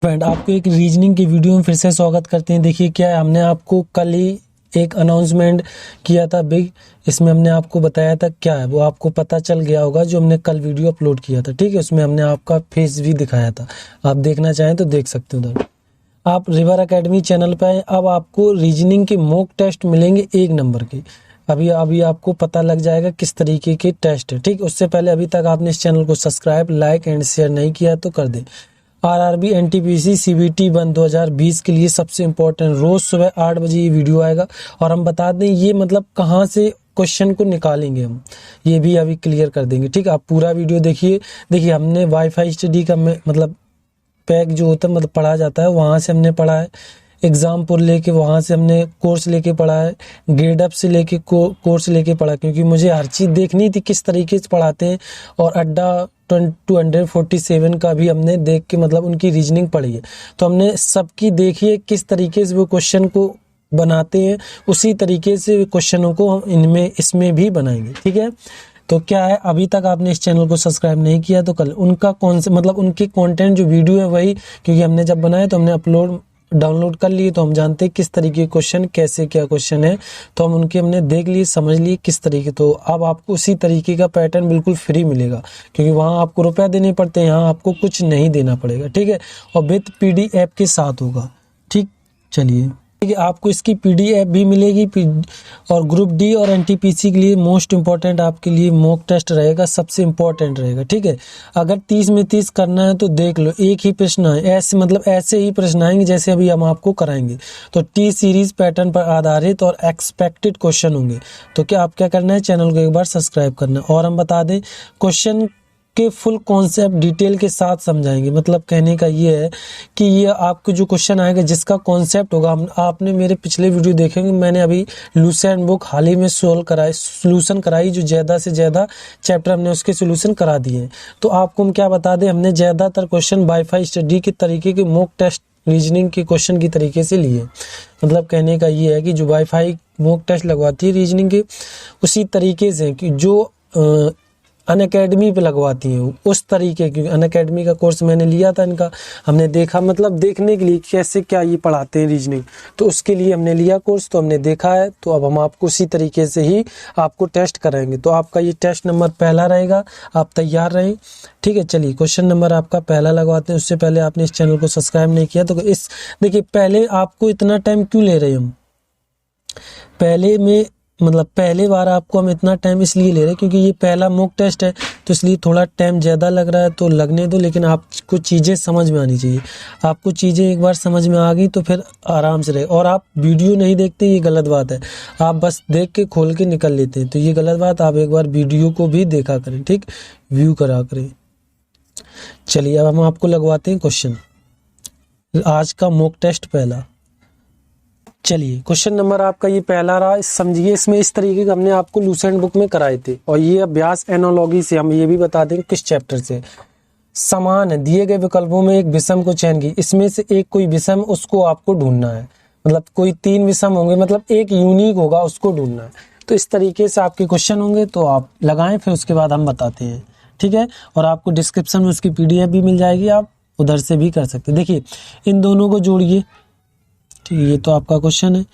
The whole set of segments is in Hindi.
फ्रेंड, आपको एक रीजनिंग की वीडियो में फिर से स्वागत करते हैं। देखिए क्या है, हमने आपको कल ही एक अनाउंसमेंट किया था बिग। इसमें हमने आपको बताया था क्या है, वो आपको पता चल गया होगा जो हमने कल वीडियो अपलोड किया था। ठीक है, उसमें हमने आपका फेस भी दिखाया था। आप देखना चाहें तो देख सकते हो उधर। आप रिवर एकेडमी चैनल पे आए। अब आपको रीजनिंग के मॉक टेस्ट मिलेंगे 1 नंबर के। अभी आपको पता लग जाएगा किस तरीके के टेस्ट है। ठीक, उससे पहले अभी तक आपने इस चैनल को सब्सक्राइब, लाइक एंड शेयर नहीं किया तो कर दें। आरआरबी, एनटीपीसी, सीबीटी 1 2020 के लिए सबसे इम्पोर्टेंट, रोज सुबह 8 बजे ये वीडियो आएगा। और हम बता दें ये मतलब कहाँ से क्वेश्चन को निकालेंगे हम, ये भी अभी क्लियर कर देंगे। ठीक, आप पूरा वीडियो देखिए। देखिए हमने वाईफाई स्टडी का मतलब पैक जो होता है, मतलब पढ़ा जाता है, वहाँ से हमने पढ़ा है। एग्जामपुर लेके वहाँ से हमने कोर्स लेके पढ़ा है। ग्रेड अप से लेके कोर्स लेके पढ़ा, क्योंकि मुझे हर चीज़ देखनी थी किस तरीके से पढ़ाते हैं। और अड्डा 247 का भी हमने देख के मतलब उनकी रीजनिंग पढ़ी है। तो हमने सबकी देखी है किस तरीके से वो क्वेश्चन को बनाते हैं, उसी तरीके से क्वेश्चनों को हम इसमें भी बनाएंगे। ठीक है, तो क्या है, अभी तक आपने इस चैनल को सब्सक्राइब नहीं किया तो कल उनका कौन से मतलब उनके कंटेंट जो वीडियो है वही, क्योंकि हमने जब बनाया तो हमने डाउनलोड कर लिए, तो हम जानते हैं किस तरीके के क्वेश्चन, कैसे क्या क्वेश्चन है। तो हम उनके हमने देख लिए, समझ लिए किस तरीके। तो अब आपको उसी तरीके का पैटर्न बिल्कुल फ्री मिलेगा, क्योंकि वहाँ आपको रुपया देने पड़ते हैं, यहाँ आपको कुछ नहीं देना पड़ेगा। ठीक है, और विद PDF के साथ होगा। ठीक, चलिए आपको इसकी PDF भी मिलेगी। और ग्रुप डी और एनटीपीसी के लिए मोस्ट इम्पॉर्टेंट आपके लिए मॉक टेस्ट रहेगा, सबसे इम्पॉर्टेंट रहेगा। ठीक है, अगर 30 में 30 करना है तो देख लो, एक ही प्रश्न है, ऐसे मतलब ऐसे ही प्रश्न आएंगे जैसे अभी हम आपको कराएंगे। तो T सीरीज पैटर्न पर आधारित और एक्सपेक्टेड क्वेश्चन होंगे। तो क्या आप क्या करना है, चैनल को एक बार सब्सक्राइब करना है। और हम बता दें, क्वेश्चन के फुल कॉन्सेप्ट डिटेल के साथ समझाएंगे। मतलब कहने का ये है कि ये आपको जो क्वेश्चन आएगा जिसका कॉन्सेप्ट होगा, आपने मेरे पिछले वीडियो देखेंगे, मैंने अभी लूसेंट बुक हाल ही में सोल्यूशन कराई, जो ज़्यादा से ज़्यादा चैप्टर हमने उसके सोल्यूशन करा दिए हैं। तो आपको हम क्या बता दें, हमने ज़्यादातर क्वेश्चन वाईफाई स्टडी के तरीके के मॉक टेस्ट रीजनिंग के क्वेश्चन की तरीके से लिए। मतलब कहने का ये है कि जो वाईफाई मॉक टेस्ट लगवाती है रीजनिंग के, उसी तरीके से कि जो अनअकैडमी पे लगवाती हैं उस तरीके की। अनअकैडमी का कोर्स मैंने लिया था इनका, हमने देखा मतलब देखने के लिए कैसे क्या ये पढ़ाते हैं रीजनिंग, तो उसके लिए हमने लिया कोर्स, तो हमने देखा है। तो अब हम आपको उसी तरीके से ही आपको टेस्ट कराएंगे। तो आपका ये टेस्ट नंबर पहला रहेगा, आप तैयार रहें। ठीक है, चलिए क्वेश्चन नंबर आपका पहला लगवाते हैं। उससे पहले आपने इस चैनल को सब्सक्राइब नहीं किया तो इस देखिए, पहले आपको इतना टाइम क्यों ले रहे हैं हम, पहले बार आपको हम इतना टाइम इसलिए ले रहे हैं क्योंकि ये पहला मॉक टेस्ट है, तो इसलिए थोड़ा टाइम ज़्यादा लग रहा है। तो लगने दो, लेकिन आपको चीज़ें समझ में आनी चाहिए। आपको चीज़ें एक बार समझ में आ गई तो फिर आराम से रहे। और आप वीडियो नहीं देखते, ये गलत बात है। आप बस देख के खोल के निकल लेते हैं, तो ये गलत बात। आप एक बार वीडियो को भी देखा करें, ठीक, व्यू करा करें। चलिए अब हम आपको लगवाते हैं क्वेश्चन, आज का मॉक टेस्ट पहला। चलिए क्वेश्चन नंबर आपका ये पहला रहा। समझिए, इसमें इस तरीके का हमने आपको लूसेंट बुक में कराए थे। और ये अभ्यास एनालॉगी से, हम ये भी बता देंगे किस चैप्टर से। समान है, दिए गए विकल्पों में एक विषम को चयन की, इसमें से एक कोई विषम, उसको आपको ढूंढना है। मतलब कोई 3 विषम होंगे, मतलब एक यूनिक होगा, उसको ढूंढना है। तो इस तरीके से आपके क्वेश्चन होंगे, तो आप लगाएं, फिर उसके बाद हम बताते हैं। ठीक है, और आपको डिस्क्रिप्शन में उसकी PDF भी मिल जाएगी, आप उधर से भी कर सकते हैं। देखिए इन दोनों को जोड़िए। ठीक है, ये तो आपका क्वेश्चन है।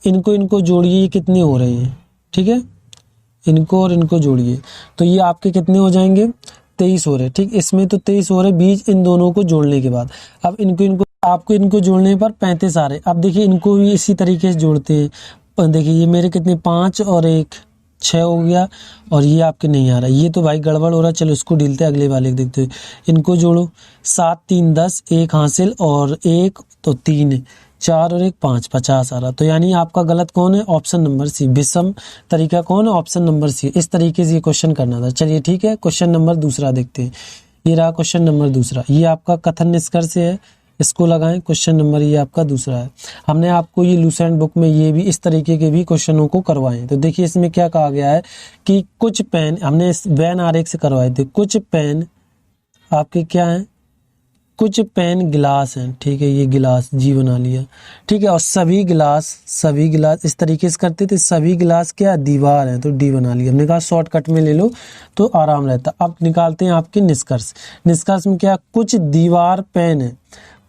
इनको जोड़िए, ये कितने हो रहे हैं। ठीक है, इनको और इनको जोड़िए, तो ये आपके कितने हो जाएंगे, 23 हो रहे। ठीक, इसमें तो 23 हो रहे बीच इन दोनों को जोड़ने के बाद। अब इनको जोड़ने पर 35 आ रहे। अब देखिए इनको भी इसी तरीके से जोड़ते हैं। देखिए ये मेरे कितने, 5 और 1 6 हो गया, और ये आपके नहीं आ रहा। ये तो भाई गड़बड़ हो रहा। चलो इसको ढीलते, अगले वाले देखते हैं। इनको जोड़ो, 7 3 10, 1 हासिल, और 1 तो 3, 4 और 1 5, 50 आ रहा। तो यानी आपका गलत कौन है, ऑप्शन नंबर सी। विषम तरीका कौन है, ऑप्शन नंबर सी। इस तरीके से ये क्वेश्चन करना था। चलिए ठीक है, क्वेश्चन नंबर दूसरा देखते हैं। ये रहा क्वेश्चन नंबर दूसरा। ये आपका कथन निष्कर्ष है, इसको लगाएं। क्वेश्चन नंबर ये आपका दूसरा है। हमने आपको ये लूसेंट बुक में ये भी इस तरीके के भी क्वेश्चनों को करवाए। तो देखिए इसमें क्या कहा गया है कि कुछ पेन, हमने वैन आरेख से करवाए थे। कुछ पेन आपके क्या हैं, कुछ पेन गिलास हैं। ठीक है, ये गिलास जी बना लिया। ठीक है, और सभी गिलास इस तरीके से करते थे। सभी गिलास क्या दीवार है, तो डी बना लिया। हमने कहा शॉर्टकट में ले लो तो आराम रहता। अब निकालते हैं आपके निष्कर्ष। निष्कर्ष में क्या, कुछ दीवार पेन है,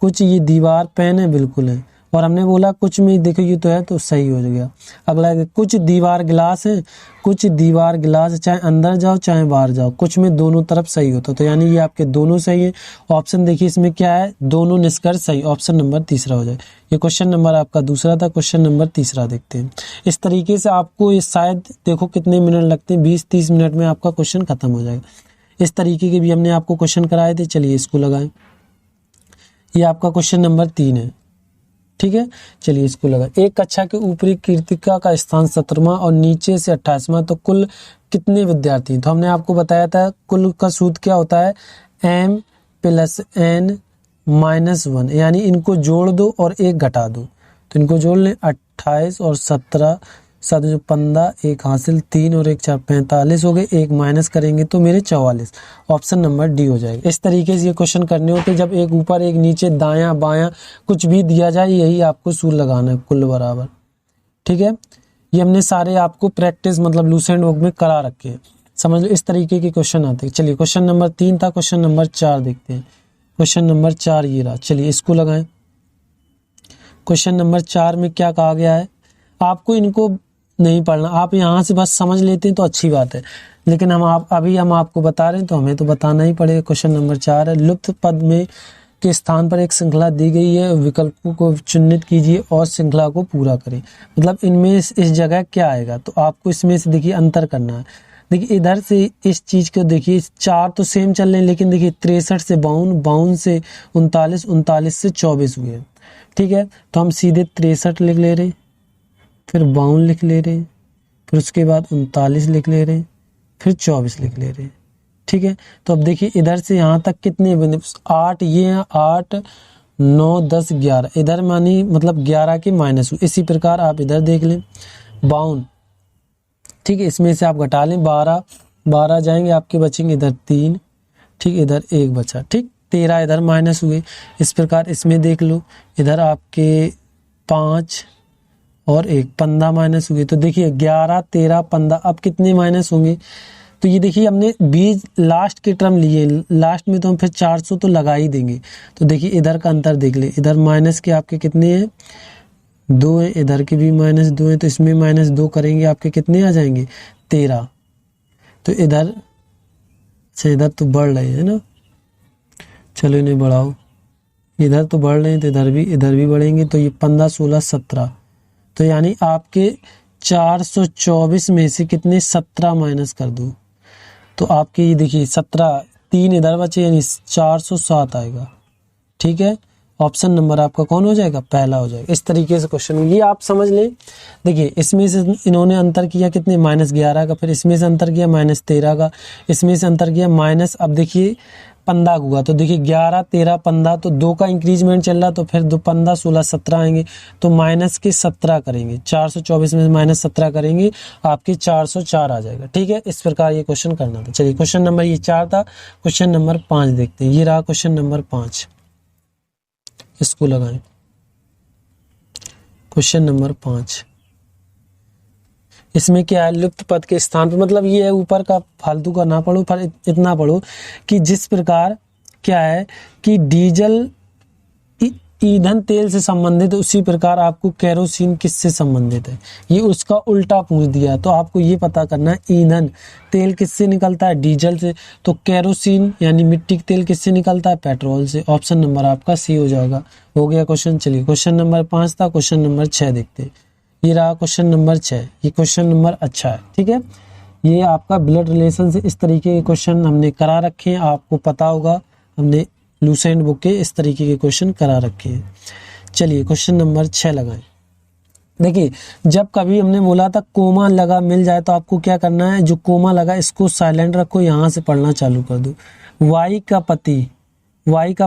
कुछ ये दीवार पेन है, बिल्कुल है। और हमने बोला कुछ में देखो ये तो है, तो सही हो गया। अगला है कुछ दीवार गिलास है, कुछ दीवार गिलास चाहे अंदर जाओ चाहे बाहर जाओ, कुछ में दोनों तरफ सही होता, तो यानी ये आपके दोनों सही है। ऑप्शन देखिए इसमें क्या है, दोनों निष्कर्ष सही, ऑप्शन नंबर तीसरा हो जाए। ये क्वेश्चन नंबर आपका दूसरा था। क्वेश्चन नंबर तीसरा देखते हैं। इस तरीके से आपको ये शायद देखो कितने मिनट लगते हैं, 20-30 मिनट में आपका क्वेश्चन खत्म हो जाएगा। इस तरीके के भी हमने आपको क्वेश्चन कराए थे। चलिए इसको लगाएं। ये आपका क्वेश्चन नंबर 3 है, ठीक है। चलिए इसको लगा। एक कक्षा के ऊपरी कृतिका का स्थान 17वां और नीचे से 28वां, तो कुल कितने विद्यार्थी हैं? तो हमने आपको बताया था कुल का सूत्र क्या होता है, m + n - 1, यानी इनको जोड़ दो और एक घटा दो। तो इनको जोड़ लें, 28 और 17, 7 जो 15, एक हासिल 3 और 1 4 45 हो गए, एक माइनस करेंगे तो मेरे 44। ऑप्शन नंबर डी हो जाएगा। इस तरीके से ये क्वेश्चन करने होते, जब एक ऊपर एक नीचे दायां बायां कुछ भी दिया जाए, यही आपको सूत्र लगाना है, कुल बराबर, ठीक है। ये हमने सारे आपको प्रैक्टिस मतलब लूसेंट बुक में करा रखे हैं, समझ लो। इस तरीके के क्वेश्चन आते हैं। चलिए क्वेश्चन नंबर 3 था। क्वेश्चन नंबर 4 देखते हैं। क्वेश्चन नंबर 4 ये रहा। चलिए इसको लगाएं। क्वेश्चन नंबर 4 में क्या कहा गया है, आपको इनको नहीं पढ़ना, आप यहाँ से बस समझ लेते हैं तो अच्छी बात है, लेकिन हम आपको बता रहे हैं तो हमें तो बताना ही पड़ेगा। क्वेश्चन नंबर 4 है, लुप्त पद में के स्थान पर एक श्रृंखला दी गई है, विकल्पों को चिन्हित कीजिए और श्रृंखला को पूरा करें। मतलब इनमें इस जगह क्या आएगा, तो आपको इसमें से देखिए अंतर करना है। देखिए इधर से इस चीज को देखिए, 4 तो सेम चल रहे हैं, लेकिन देखिए 63 से 52, 52 से 39, 39 से 24 हुए, ठीक है। तो हम सीधे 63 लिख ले रहे, फिर 52 लिख ले रहे, फिर उसके बाद 39 लिख ले रहे, फिर 24 लिख ले रहे, ठीक है। तो अब देखिए इधर से यहाँ तक कितने बने, 8, ये 8, 9, 10, 11, इधर मानी मतलब 11 के माइनस हुए। इसी प्रकार आप इधर देख लें 52, ठीक है, इसमें से आप घटा लें 12 जाएंगे, आपके बचेंगे इधर 3, ठीक, इधर 1 बचा, ठीक, 13 इधर माइनस हुए। इस प्रकार इसमें देख लो, इधर आपके 5 और 1, 15 माइनस हुए। तो देखिए 11, 13, 15, अब कितने माइनस होंगे, तो ये देखिए हमने 20 लास्ट के टर्म लिए, लास्ट में तो हम फिर 400 तो लगा ही देंगे। तो देखिए इधर का अंतर देख ले, इधर माइनस के आपके कितने हैं, 2 है, इधर के भी -2 है, तो इसमें -2 करेंगे आपके कितने आ जाएंगे, 13। तो इधर से इधर तो बढ़ रहे हैं ना, चलो इन्हें बढ़ाओ, इधर तो बढ़ रहे हैं तो इधर भी बढ़ेंगे, तो ये 15, 16, 17, तो यानी आपके 424 में से कितने 17 माइनस कर दो, तो आपके ये देखिए 17, 3 इधर बचे, यानी 407 आएगा, ठीक है। ऑप्शन नंबर आपका कौन हो जाएगा, पहला हो जाएगा। इस तरीके से क्वेश्चन ये आप समझ लें। देखिए इसमें से इन्होंने अंतर किया कितने, -11 का, फिर इसमें से अंतर किया -13 का, इसमें से अंतर किया माइनस, अब देखिए 15 हुआ, तो देखिए 11, 13, 15, तो 2 का इंक्रीजमेंट चल रहा, तो फिर 2, 15, 16, 17 आएंगे, तो माइनस के 17 करेंगे, 424 में -17 करेंगे, आपके 404 आ जाएगा, ठीक है। इस प्रकार ये क्वेश्चन करना था। चलिए क्वेश्चन नंबर ये 4 था। क्वेश्चन नंबर 5 देखते हैं। ये रहा क्वेश्चन नंबर 5, इसको लगाएं। क्वेश्चन नंबर 5, इसमें क्या है, लुप्त पद के स्थान पर, मतलब ये है ऊपर का फालतू का ना पढ़ो, पर इतना पढ़ो कि जिस प्रकार क्या है कि डीजल ईंधन तेल से संबंधित है, उसी प्रकार आपको केरोसिन किससे संबंधित है, ये उसका उल्टा पूछ दिया। तो आपको ये पता करना है ईंधन तेल किससे निकलता है, डीजल से, तो केरोसिन यानी मिट्टी का तेल किससे निकलता है, पेट्रोल से। ऑप्शन नंबर आपका सी हो जाएगा। हो गया क्वेश्चन। चलिए क्वेश्चन नंबर 5 था। क्वेश्चन नंबर 6 देखते हैं। ये रहा क्वेश्चन नंबर 6। ये क्वेश्चन नंबर अच्छा है, ठीक है। ये आपका ब्लड रिलेशन से इस तरीके के क्वेश्चन हमने करा रखे हैं, आपको पता होगा, हमने लूसेंट बुक के इस तरीके के क्वेश्चन करा रखे हैं। चलिए क्वेश्चन नंबर 6 लगाएं। देखिए जब कभी हमने बोला था कोमा लगा मिल जाए, तो आपको क्या करना है, जो कोमा लगा इसको साइलेंट रखो, यहाँ से पढ़ना चालू कर दो। वाई का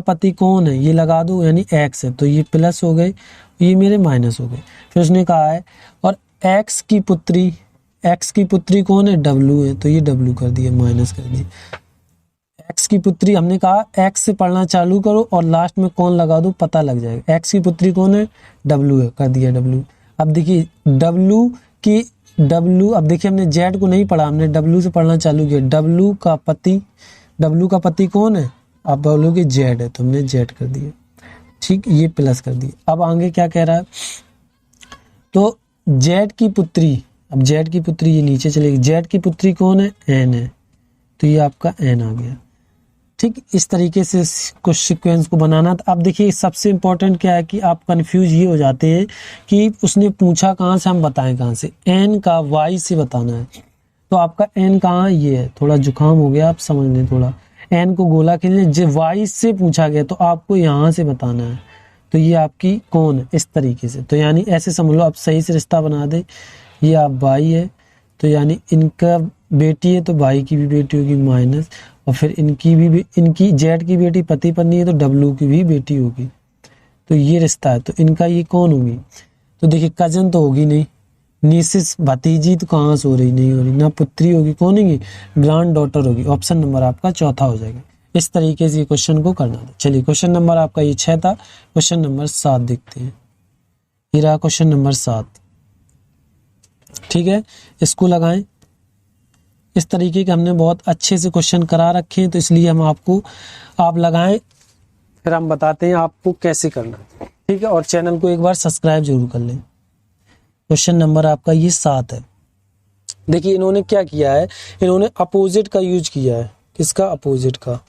पति कौन है, ये लगा दो, यानी एक्स है, तो ये प्लस हो गए, ये मेरे माइनस हो गए। फिर उसने कहा है और एक्स की पुत्री कौन है, डब्लू है, तो ये डब्लू कर दिए, माइनस कर दिए। एक्स की पुत्री, हमने कहा एक्स से पढ़ना चालू करो और लास्ट में कौन लगा दो, पता लग जाएगा। एक्स की पुत्री कौन है, डब्लू है, कर दिया डब्लू। अब देखिए डब्लू, अब देखिए हमने जेड को नहीं पढ़ा, हमने डब्लू से पढ़ना चालू किया। डब्लू का पति कौन है, आप बोलोगे जेड है, तो हमने जेड कर दिया। ठीक, ये प्लस कर दिया। अब आगे क्या कह रहा है, तो जेड की पुत्री, अब जेड की पुत्री ये नीचे चलेगी, जेड की पुत्री कौन है, एन है, तो ये आपका एन आ गया। ठीक, इस तरीके से कुछ सीक्वेंस को बनाना। तो अब देखिए सबसे इंपॉर्टेंट क्या है कि आप कंफ्यूज ये हो जाते हैं कि उसने पूछा कहाँ से, हम बताएं कहाँ से, एन का वाई से बताना है। तो आपका एन कहाँ, ये है, थोड़ा जुकाम हो गया, आप समझ लें थोड़ा, एन को गोला खेलने वाई से पूछा गया तो आपको यहाँ से बताना है। तो ये आपकी कौन है, इस तरीके से, तो यानी ऐसे समझ लो, आप सही से रिश्ता बना दे। ये आप भाई है, तो यानी इनका बेटी है तो भाई की भी बेटी होगी माइनस, और फिर इनकी भी, इनकी जेड की बेटी पति पत्नी है तो डब्लू की भी बेटी होगी। तो ये रिश्ता है, तो इनका ये कौन होगी, तो देखिए कजन तो होगी नहीं, निसिस भतीजी तो कहाँ से हो रही, नहीं हो रही, ना पुत्री होगी, कौन होगी, ग्रैंड डॉटर होगी। ऑप्शन नंबर आपका चौथा हो जाएगा। इस तरीके से क्वेश्चन को करना था। चलिए क्वेश्चन नंबर आपका ये 6 था। क्वेश्चन नंबर 7 देखते हैं। ये रहा क्वेश्चन नंबर 7। ठीक है, इसको लगाएं। इस तरीके के हमने बहुत अच्छे से क्वेश्चन करा रखे हैं, तो इसलिए हम आपको, आप लगाएं फिर हम बताते हैं आपको कैसे करना है। ठीक है, और चैनल को एक बार सब्सक्राइब जरूर कर लें। क्वेश्चन नंबर आपका ये 7 है। देखिए इन्होंने क्या किया है, इन्होंने अपोजिट का यूज किया है। किसका, अपोजिट का।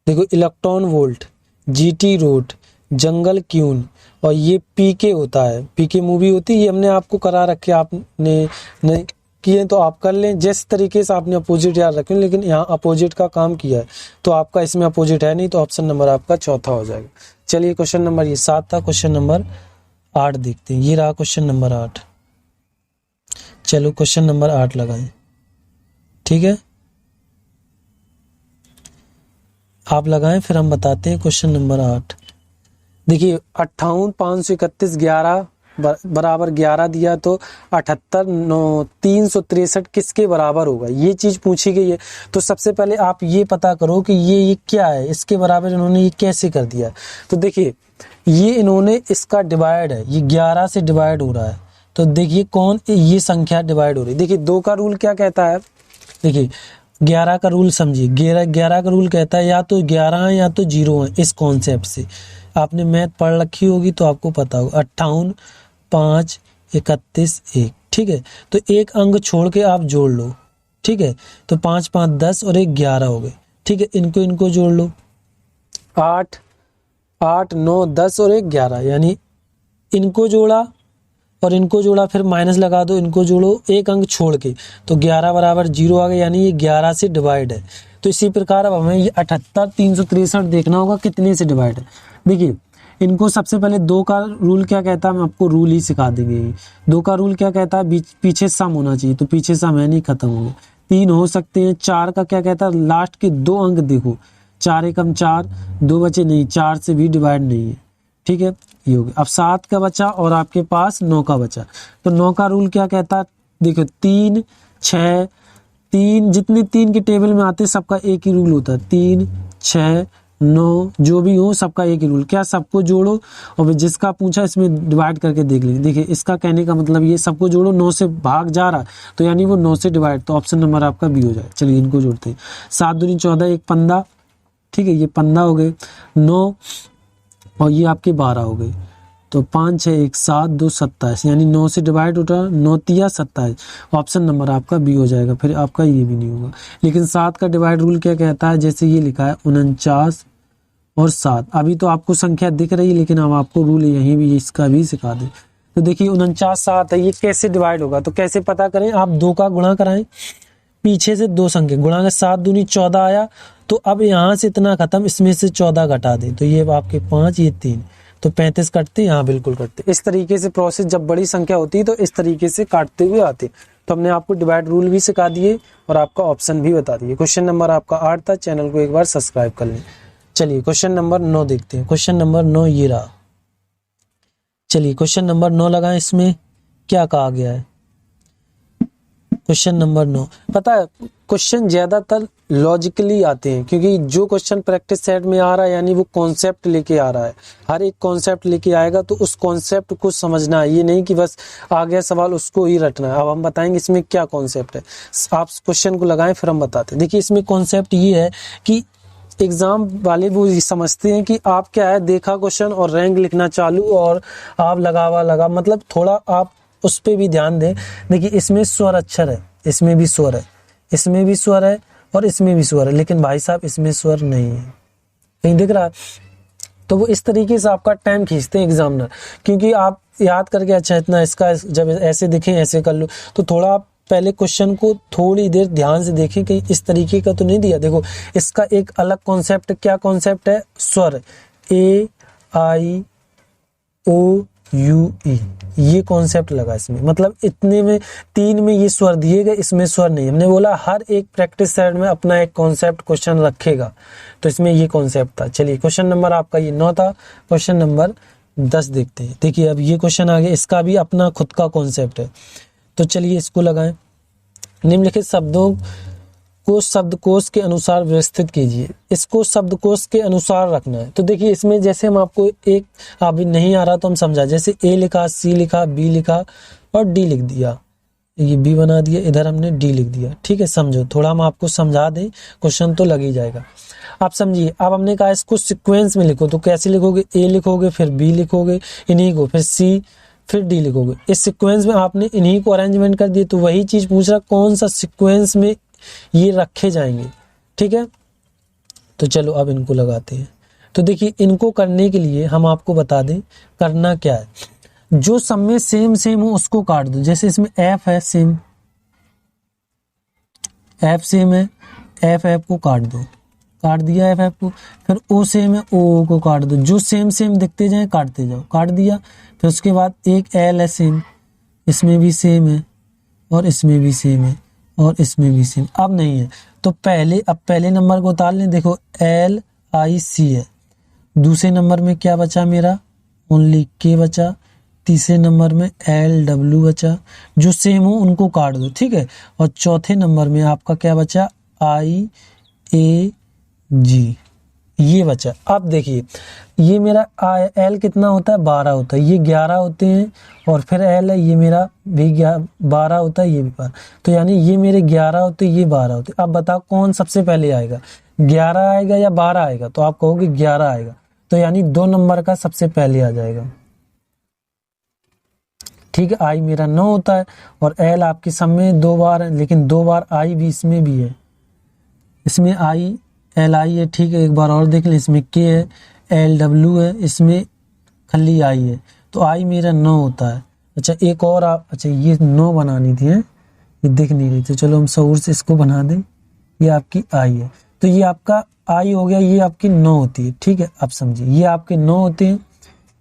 देखो इलेक्ट्रॉन वोल्ट, जीटी रूट, जंगल क्यून, और ये पीके होता है, पीके मूवी होती है, ये हमने आपको करा रखे, आपने नहीं किए तो आप कर लें जिस तरीके से आपने अपोजिट याद रखें, लेकिन यहाँ अपोजिट का काम किया है तो आपका इसमें अपोजिट है नहीं, तो ऑप्शन नंबर आपका चौथा हो जाएगा। चलिए क्वेश्चन नंबर ये 7 था। क्वेश्चन नंबर 8 देखते हैं। ये रहा क्वेश्चन नंबर 8। चलो क्वेश्चन नंबर 8 लगाएं। ठीक है, आप लगाएं फिर हम बताते हैं। क्वेश्चन नंबर 8 देखिए, 58 531 11 बराबर 11 दिया, तो 78 9 363 किसके बराबर होगा, ये चीज पूछी गई है। तो सबसे पहले आप ये पता करो कि ये क्या है, इसके बराबर इन्होंने ये कैसे कर दिया। तो देखिए ये इन्होंने इसका डिवाइड है, ये 11 से डिवाइड हो रहा है, तो देखिए कौन, ये संख्या डिवाइड हो रही है। देखिए 2 का रूल क्या कहता है, देखिए 11 का रूल समझिए, 11 का रूल कहता है या तो 11 है या तो 0 है। इस कॉन्सेप्ट से आपने मैथ पढ़ रखी होगी तो आपको पता होगा। 58 5 31 1। ठीक है, तो एक अंक छोड़ के आप जोड़ लो। ठीक है, तो 5 5 10 और 1 11 हो गए। ठीक है, इनको जोड़ लो, 8 8 9 10 और 1 11, यानी इनको जोड़ा और इनको जोड़ा, फिर माइनस लगा दो, इनको जोड़ो एक अंक छोड़ के, तो 11 बराबर 0 आ गया, यानी ये 11 से डिवाइड है। तो इसी प्रकार अब हमें ये 78 363 देखना होगा कितने से डिवाइड है। देखिए इनको सबसे पहले 2 का रूल क्या कहता है, हम आपको रूल ही सिखा देंगे। 2 का रूल क्या कहता है, पीछे सम होना चाहिए, तो पीछे सम है नहीं, खत्म हो गया। 3 हो सकते हैं। 4 का क्या कहता है, लास्ट के 2 अंक देखो, 4 एकम 4, 2 बचे नहीं, 4 से भी डिवाइड नहीं है। ठीक है, ये हो गया। अब 7 का बचा और आपके पास 9 का बचा, तो 9 का रूल क्या कहता है, देखो 3 6 3, जितने 3 के टेबल में आते हैं सबका एक ही रूल होता है, 3 6 9 जो भी हो सबका एक ही रूल, क्या सबको जोड़ो और जिसका पूछा इसमें डिवाइड करके देख लेंगे। देखिए इसका कहने का मतलब ये सबको जोड़ो, 9 से भाग जा रहा तो यानी वो 9 से डिवाइड, तो ऑप्शन नंबर आपका बी हो जाए। चलिए इनको जोड़ते हैं। 7 दूनी 14, 1 15। ठीक है, ये 15 हो गए। 9 और ये आपके 12 हो गए, तो 5 6 1 7 2 27, यानी 9 से डिवाइड होता है, 9 तिया 27। ऑप्शन नंबर आपका बी हो जाएगा। फिर आपका ये भी नहीं होगा। लेकिन 7 का डिवाइड रूल क्या कहता है, जैसे ये लिखा है 49 और 7। अभी तो आपको संख्या दिख रही है, लेकिन हम आपको रूल यहीं भी इसका भी सिखा दें। तो देखिए 49 7 है, ये कैसे डिवाइड होगा, तो कैसे पता करें, आप 2 का गुणा कराएं, पीछे से 2 संख्या गुणा के, 7 दूनी 14 आया, तो अब यहाँ से इतना खत्म, इसमें से 14 घटा दें, तो ये आपके 5, ये 3, तो 35 कटते, यहाँ बिल्कुल कटते। इस तरीके से प्रोसेस जब बड़ी संख्या होती है तो इस तरीके से काटते हुए आते। तो हमने आपको डिवाइड रूल भी सिखा दिए और आपका ऑप्शन भी बता दिए। क्वेश्चन नंबर आपका 8 था। चैनल को एक बार सब्सक्राइब कर लें। चलिए क्वेश्चन नंबर 9 देखते हैं। क्वेश्चन नंबर 9 ये रहा। चलिए क्वेश्चन नंबर 9 लगाएं। इसमें क्या कहा गया है, क्वेश्चन नंबर 9, पता है क्वेश्चन ज्यादातर लॉजिकली आते हैं, क्योंकि जो क्वेश्चन प्रैक्टिस सेट में आ रहा है यानी वो कॉन्सेप्ट लेके आ रहा है। हर एक कॉन्सेप्ट लेके आएगा, तो उस कॉन्सेप्ट को समझना है, ये नहीं कि बस आ गया सवाल उसको ही रटना है। अब हम बताएंगे इसमें क्या कॉन्सेप्ट है। आप क्वेश्चन को लगाएं फिर हम बताते हैं। देखिए इसमें कॉन्सेप्ट ये है कि एग्जाम वाले वो ये समझते हैं कि आप क्या है, देखा क्वेश्चन और रैंक लिखना चालू और आप लगा मतलब थोड़ा आप उस पे भी ध्यान दें। देखिए इसमें स्वर अक्षर है, इसमें भी स्वर है, इसमें भी स्वर है और इसमें भी स्वर है, लेकिन भाई साहब इसमें स्वर नहीं है, कहीं दिख रहा है? तो वो इस तरीके से आपका टाइम खींचते हैं एग्जामिनर, क्योंकि आप याद करके अच्छा इतना इसका जब ऐसे देखें ऐसे कर लो, तो थोड़ा आप पहले क्वेश्चन को थोड़ी देर ध्यान से देखें कि इस तरीके का तो नहीं दिया। देखो इसका एक अलग कॉन्सेप्ट, क्या कॉन्सेप्ट है? स्वर, ए आई ओ यू ई, ये कॉन्सेप्ट लगा इसमें, मतलब इतने में 3 में ये स्वर दिए गए, इसमें स्वर नहीं। हमने बोला हर एक प्रैक्टिस सेट में अपना एक कॉन्सेप्ट क्वेश्चन रखेगा, तो इसमें ये कॉन्सेप्ट था। चलिए क्वेश्चन नंबर आपका ये 9 था, क्वेश्चन नंबर 10 देखते हैं। देखिए अब ये क्वेश्चन आ गया, इसका भी अपना खुद का कॉन्सेप्ट है, तो चलिए इसको लगाएं। निम्नलिखित शब्दों को शब्दकोश के अनुसार व्यवस्थित कीजिए। इसको शब्दकोश के अनुसार रखना है। तो देखिए इसमें जैसे हम आपको एक अभी नहीं आ रहा तो हम समझा, जैसे ए लिखा, सी लिखा, बी लिखा और डी लिख दिया, ये बी बना दिया, इधर हमने डी लिख दिया। ठीक है, समझो, थोड़ा हम आपको समझा दें, क्वेश्चन तो लग ही जाएगा। आप समझिए, अब हमने कहा इसको सिक्वेंस में लिखो, तो कैसे लिखोगे? ए लिखोगे, फिर बी लिखोगे, इन्हीं को, फिर सी, फिर डी लिखोगे। इस सिक्वेंस में आपने इन्हीं को अरेंजमेंट कर दिए। तो वही चीज पूछ रहा कौन सा सिक्वेंस में ये रखे जाएंगे। ठीक है, तो चलो अब इनको लगाते हैं। तो देखिए इनको करने के लिए हम आपको बता दें करना क्या है। जो सब में सेम सेम हो उसको काट दो। जैसे इसमें एफ है, सेम एफ सेम है, एफ एफ को काट दो, काट दिया एफ एफ को। फिर ओ सेम है, ओ को काट दो। जो सेम सेम दिखते जाए काटते जाओ, काट दिया। फिर उसके बाद एक एल है सेम, इसमें भी सेम है और इसमें भी सेम है और इसमें भी सेम। अब नहीं है तो पहले नंबर को उतार लें। देखो एल आई सी है। दूसरे नंबर में क्या बचा मेरा? ओनली के बचा। तीसरे नंबर में एल डब्ल्यू बचा। जो सेम हो उनको काट दो, ठीक है। और चौथे नंबर में आपका क्या बचा? आई ए जी, ये बचा। अब देखिए ये मेरा एल कितना होता है? 12 होता है, ये 11 होते हैं। और फिर एल है, ये मेरा भी 12 होता है, ये भी 12। तो यानी ये मेरे 11 होते, ये 12 होते। अब बताओ कौन सबसे पहले आएगा? 11 आएगा या 12 आएगा? तो आप कहोगे 11 आएगा, तो यानी 2 नंबर का सबसे पहले आ जाएगा। ठीक है, आई मेरा 9 होता है और एल आपके सब में 2 बार है, लेकिन 2 बार आई भी इसमें भी है। इसमें आई एल आई है, ठीक है। एक बार और देख लें, इसमें के है, एल डब्ल्यू है, इसमें खाली आई है। तो आई मेरा 9 होता है। अच्छा एक और अच्छा ये 9 बनानी थी, है ये दिख नहीं रही, तो चलो हम शऊर से इसको बना दें। ये आपकी आई है, तो ये आपका आई हो गया, ये आपकी 9 होती है। ठीक है, अब समझिए ये आपके 9 होते हैं,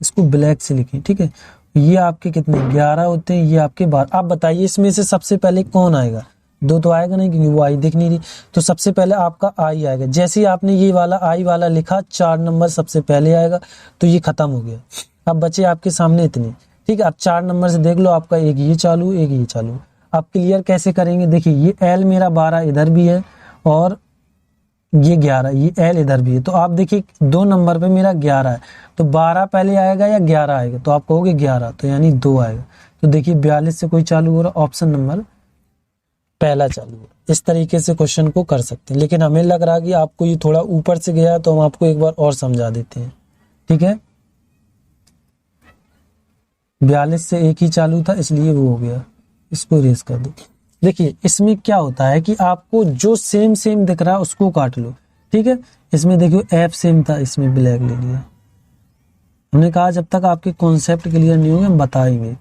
इसको ब्लैक से लिखें, ठीक है। ये आपके कितने? 11 होते हैं, ये आपके 12। आप बताइए इसमें से सबसे पहले कौन आएगा? 2 तो आएगा नहीं, क्योंकि वो आई दिख नहीं रही। तो सबसे पहले आपका आई आएगा। जैसे ही आपने ये वाला आई वाला लिखा, 4 नंबर सबसे पहले आएगा, तो ये खत्म हो गया। अब बचे आपके सामने इतने, ठीक है। अब 4 नंबर से देख लो, आपका एक ये चालू, एक ये चालू। आप क्लियर कैसे करेंगे? देखिए ये एल मेरा 12 इधर भी है और ये 11, ये एल इधर भी है। तो आप देखिए 2 नंबर पे मेरा 11 है, तो 12 पहले आएगा या 11 आएगा? तो आप कहोगे 11, तो यानी 2 आएगा। तो देखिए 42 से कोई चालू हो रहा, ऑप्शन नंबर पहला चालू हो। इस तरीके से क्वेश्चन को कर सकते हैं, लेकिन हमें लग रहा कि आपको ये थोड़ा ऊपर से गया, तो हम आपको एक बार और समझा देते हैं, ठीक है। 42 से एक ही चालू था, इसलिए वो हो गया। इसको रेस कर दो। देखिए इसमें क्या होता है कि आपको जो सेम सेम दिख रहा है उसको काट लो, ठीक है। इसमें देखियो एफ सेम था, इसमें ब्लैक ले लिया। हमने कहा जब तक आपके कॉन्सेप्ट क्लियर नहीं होंगे हम बताएंगे।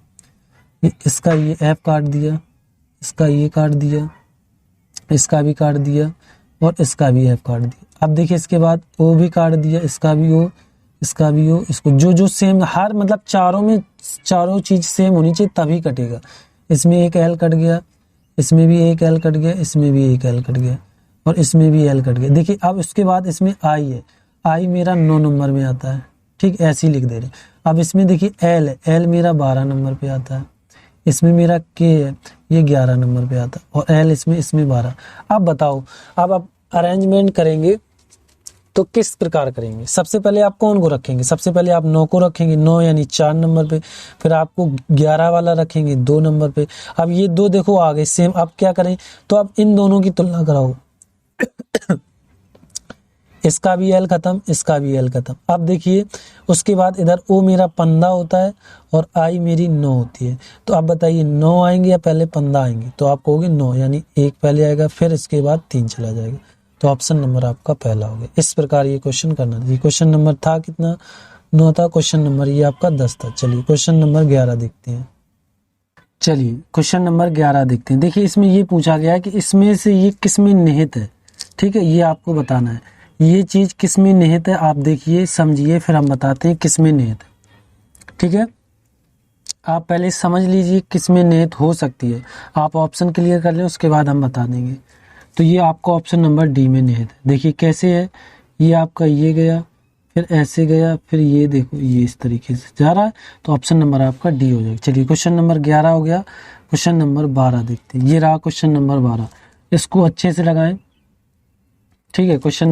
इसका ये एफ काट दिया, इसका ये काट दिया, इसका भी काट दिया और इसका भी एफ काट दिया। अब देखिए इसके बाद ओ भी काट दिया, इसका भी ओ, इसका भी ओ। इसको जो जो सेम, हर मतलब चारों में चारों चीज सेम होनी चाहिए तभी कटेगा। इसमें एक एल कट गया, इसमें भी एक एल कट गया, इसमें भी एक एल कट गया और इसमें भी एल कट गया। देखिए अब उसके बाद इसमें आई है, आई मेरा 9 नंबर में आता है, ठीक, ऐसे ही लिख दे रहे। अब इसमें देखिए एल है, एल मेरा 12 नंबर पे आता है। इसमें मेरा के है, ये 11 नंबर पे आता है और एल इसमें 12। अब बताओ, अब आप अरेंजमेंट करेंगे तो किस प्रकार करेंगे? सबसे पहले आप कौन को रखेंगे? सबसे पहले आप 9 को रखेंगे, 9 यानी 4 नंबर पे। फिर आपको 11 वाला रखेंगे 2 नंबर पे। अब ये 2 देखो आ गए सेम। अब क्या करें? तो अब इन दोनों की तुलना कराओ। इसका भी एल खत्म, इसका भी एल खत्म। अब देखिए उसके बाद इधर ओ मेरा 15 होता है और आई मेरी 9 होती है। तो आप बताइए 9 आएंगे या पहले 15 आएंगे? तो आप कहोगे 9, यानी एक पहले आएगा, फिर इसके बाद 3 चला जाएगा। तो ऑप्शन नंबर आपका पहला हो गया। इस प्रकार ये क्वेश्चन करना था। क्वेश्चन नंबर था कितना? 9 था। क्वेश्चन नंबर ये आपका 10 था। चलिए क्वेश्चन नंबर 11 देखते हैं। चलिए क्वेश्चन नंबर 11 देखते हैं। देखिए इसमें ये पूछा गया है कि इसमें से ये किस में निहित है। ठीक है, ये आपको बताना है ये चीज किस में निहित है। आप देखिए समझिए, फिर हम बताते हैं किस में निहित है। ठीक है, आप पहले समझ लीजिए किस में निहित हो सकती है। आप ऑप्शन क्लियर कर लें, उसके बाद हम बता देंगे। तो ये आपका ऑप्शन नंबर डी में निहित है। देखिए कैसे है, ये आपका ये गया, फिर ऐसे गया, फिर ये देखो ये इस तरीके से जा रहा है। तो ऑप्शन नंबर आपका डी हो जाएगा। चलिए क्वेश्चन नंबर 11 हो गया। क्वेश्चन नंबर 12 देखते हैं। ये रहा क्वेश्चन नंबर 12, इसको अच्छे से लगाएं। ठीक है, क्वेश्चन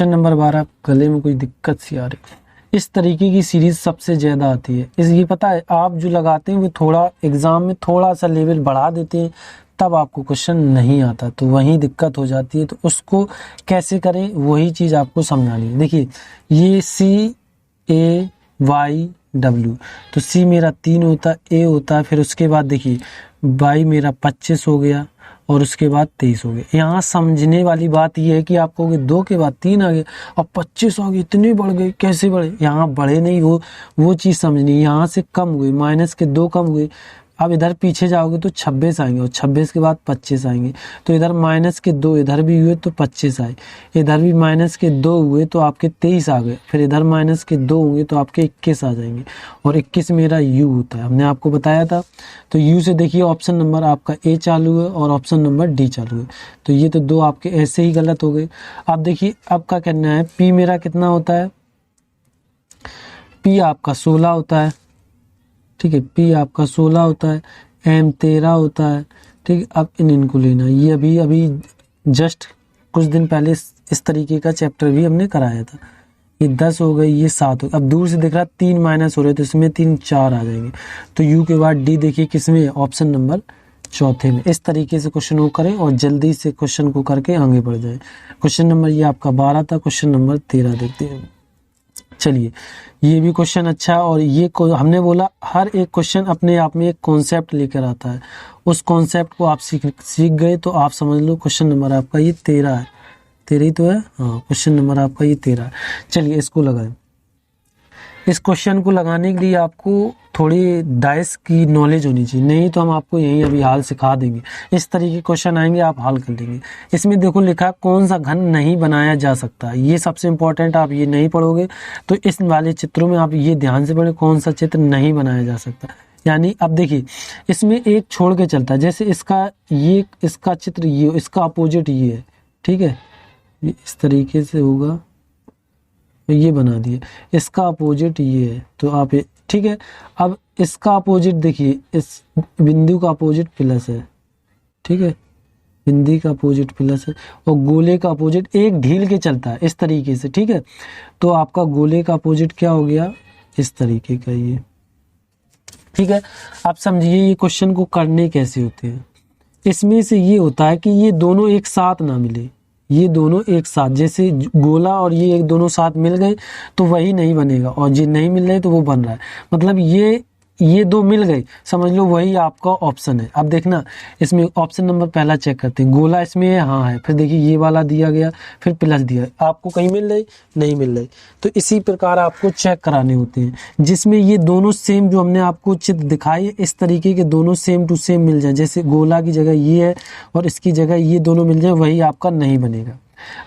नंबर 12, गले में कोई दिक्कत सी आ रही है। इस तरीके की सीरीज सबसे ज्यादा आती है। ये पता है, आप जो लगाते हैं वो थोड़ा एग्जाम में थोड़ा सा लेवल बढ़ा देते हैं, तब आपको क्वेश्चन नहीं आता, तो वही दिक्कत हो जाती है। तो उसको कैसे करें वही चीज आपको समझानी है। देखिए ये CAYW, तो C मेरा 3 होता है, A होता है, फिर उसके बाद देखिए Y मेरा 25 हो गया और उसके बाद 23 हो गया। यहाँ समझने वाली बात यह है कि आप कहोगे 2 के बाद 3 आ गए और 25 आ गए, इतने बढ़ गए, कैसे बढ़े? यहाँ बढ़े नहीं, वो चीज़ समझनी। यहाँ से कम हुए, माइनस के 2 कम हुए। अब इधर पीछे जाओगे तो 26 आएंगे और 26 के बाद 25 आएंगे। तो इधर माइनस के 2 इधर भी हुए तो 25 आए, इधर भी माइनस के 2 हुए तो आपके 23 आ गए, फिर इधर माइनस के 2 होंगे तो आपके 21 आ जाएंगे। और 21 मेरा यू होता है, हमने आपको बताया था। तो यू से देखिए ऑप्शन नंबर आपका ए चालू है और ऑप्शन नंबर डी चालू है। तो ये तो 2 आपके ऐसे ही गलत हो गए। अब देखिए अब क्या करना है, पी मेरा कितना होता है? पी आपका 16 होता है। ठीक है, पी आपका 16 होता है, एम 13 होता है। ठीक है, अब इनको लेना। ये अभी जस्ट कुछ दिन पहले इस तरीके का चैप्टर भी हमने कराया था। ये 10 हो गई, ये 7 हो गई। अब दूर से दिख रहा 3 माइनस हो रहे, तो इसमें 3 4 आ जाएंगे। तो यू के बाद डी देखिए किसमें? ऑप्शन नंबर चौथे में। इस तरीके से क्वेश्चन को करें और जल्दी से क्वेश्चन को करके आगे बढ़ जाए। क्वेश्चन नंबर ये आपका 12 था। क्वेश्चन नंबर 13 देखते हैं। चलिए ये भी क्वेश्चन अच्छा है, और ये हमने बोला हर एक क्वेश्चन अपने आप में एक कॉन्सेप्ट लेकर आता है। उस कॉन्सेप्ट को आप सीख गए तो आप समझ लो क्वेश्चन नंबर आपका ये 13 है। 13 ही तो है, हाँ, क्वेश्चन नंबर आपका ये 13 है। चलिए इसको लगाएं। इस क्वेश्चन को लगाने के लिए आपको थोड़ी डाइस की नॉलेज होनी चाहिए, नहीं तो हम आपको यही अभी हाल सिखा देंगे। इस तरीके के क्वेश्चन आएंगे, आप हल कर लेंगे। इसमें देखो लिखा कौन सा घन नहीं बनाया जा सकता, ये सबसे इंपॉर्टेंट। आप ये नहीं पढ़ोगे तो इस वाले चित्रों में आप ये ध्यान से पढ़े, कौन सा चित्र नहीं बनाया जा सकता। यानी अब देखिए इसमें एक छोड़ के चलता है, जैसे इसका चित्र ये, इसका अपोजिट ये है। ठीक है, इस तरीके से होगा, ये बना दिए। इसका अपोजिट ये है, तो आप ठीक है। अब इसका अपोजिट देखिए, इस बिंदु का अपोजिट प्लस है। ठीक है, बिंदु का अपोजिट प्लस है और गोले का अपोजिट एक ढील के चलता है इस तरीके से। ठीक है, तो आपका गोले का अपोजिट क्या हो गया? इस तरीके का ये। ठीक है, आप समझिए ये क्वेश्चन को करने कैसे होते हैं। इसमें से ये होता है कि ये दोनों एक साथ ना मिले, ये दोनों एक साथ, जैसे गोला और ये एक दोनों साथ मिल गए तो वही नहीं बनेगा, और ये नहीं मिल रहे तो वो बन रहा है। मतलब ये 2 मिल गए, समझ लो वही आपका ऑप्शन है। अब देखना इसमें ऑप्शन नंबर पहला चेक करते हैं। गोला इसमें है, हाँ है। फिर देखिए ये वाला दिया गया, फिर प्लस दिया, आपको कहीं मिल रही? नहीं मिल रही। तो इसी प्रकार आपको चेक कराने होते हैं, जिसमें ये दोनों सेम, जो हमने आपको चित्र दिखाई इस तरीके के दोनों सेम टू सेम मिल जाए। जैसे गोला की जगह ये है और इसकी जगह ये दोनों मिल जाए, वही आपका नहीं बनेगा।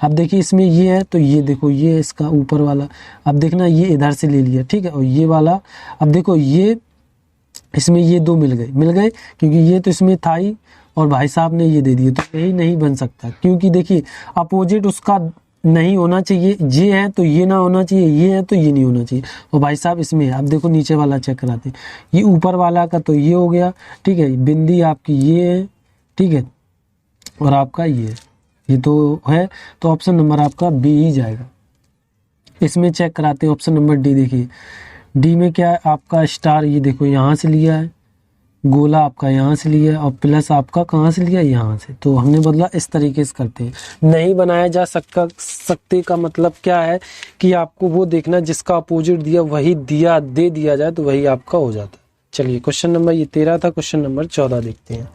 अब देखिए इसमें ये है तो ये देखो ये इसका ऊपर वाला, अब देखना ये इधर से ले लिया। ठीक है, और ये वाला, अब देखो ये इसमें ये 2 मिल गए क्योंकि ये तो इसमें था ही, और भाई साहब ने ये दे दिए, तो यही नहीं बन सकता। क्योंकि देखिए अपोजिट उसका नहीं होना चाहिए, ये है तो ये ना होना चाहिए, ये है तो ये नहीं होना चाहिए। और भाई साहब इसमें है। अब देखो नीचे वाला चेक कराते हैं, ये ऊपर वाला का तो ये हो गया। ठीक है, बिंदी आपकी ये है। ठीक है, और आपका ये तो है, तो ऑप्शन नंबर आपका बी ही जाएगा। इसमें चेक कराते हैं ऑप्शन नंबर डी। देखिए डी में क्या है आपका? स्टार, ये देखो यहाँ से लिया है, गोला आपका यहाँ से लिया और प्लस आपका कहाँ से लिया, यहाँ से। तो हमने बदला, इस तरीके से करते हैं। नहीं बनाया जा सकते का मतलब क्या है कि आपको वो देखना जिसका अपोजिट दिया वही दे दिया जाए तो वही आपका हो जाता है। चलिए क्वेश्चन नंबर ये 13 था, क्वेश्चन नंबर 14 देखते हैं।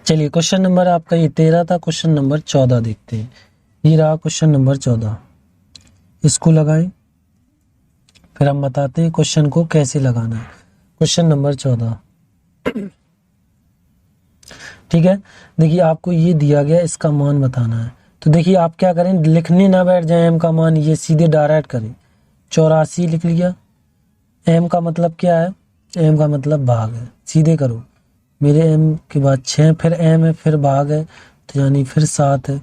चलिए क्वेश्चन नंबर आपका ये 13 था, क्वेश्चन नंबर 14 देखते हैं। ये रहा क्वेश्चन नंबर 14, इसको लगाएं फिर हम बताते हैं क्वेश्चन को कैसे लगाना है। क्वेश्चन नंबर 14, ठीक है। देखिए आपको ये दिया गया, इसका मान बताना है। तो देखिए आप क्या करें, लिखने ना बैठ जाए एम का मान, ये सीधे डायरेक्ट करें। 84 लिख लिया। एम का मतलब क्या है, एम का मतलब भाग है, सीधे करो। मेरे एम के बाद 6 फिर एम है फिर भाग है, तो यानी फिर 7 है।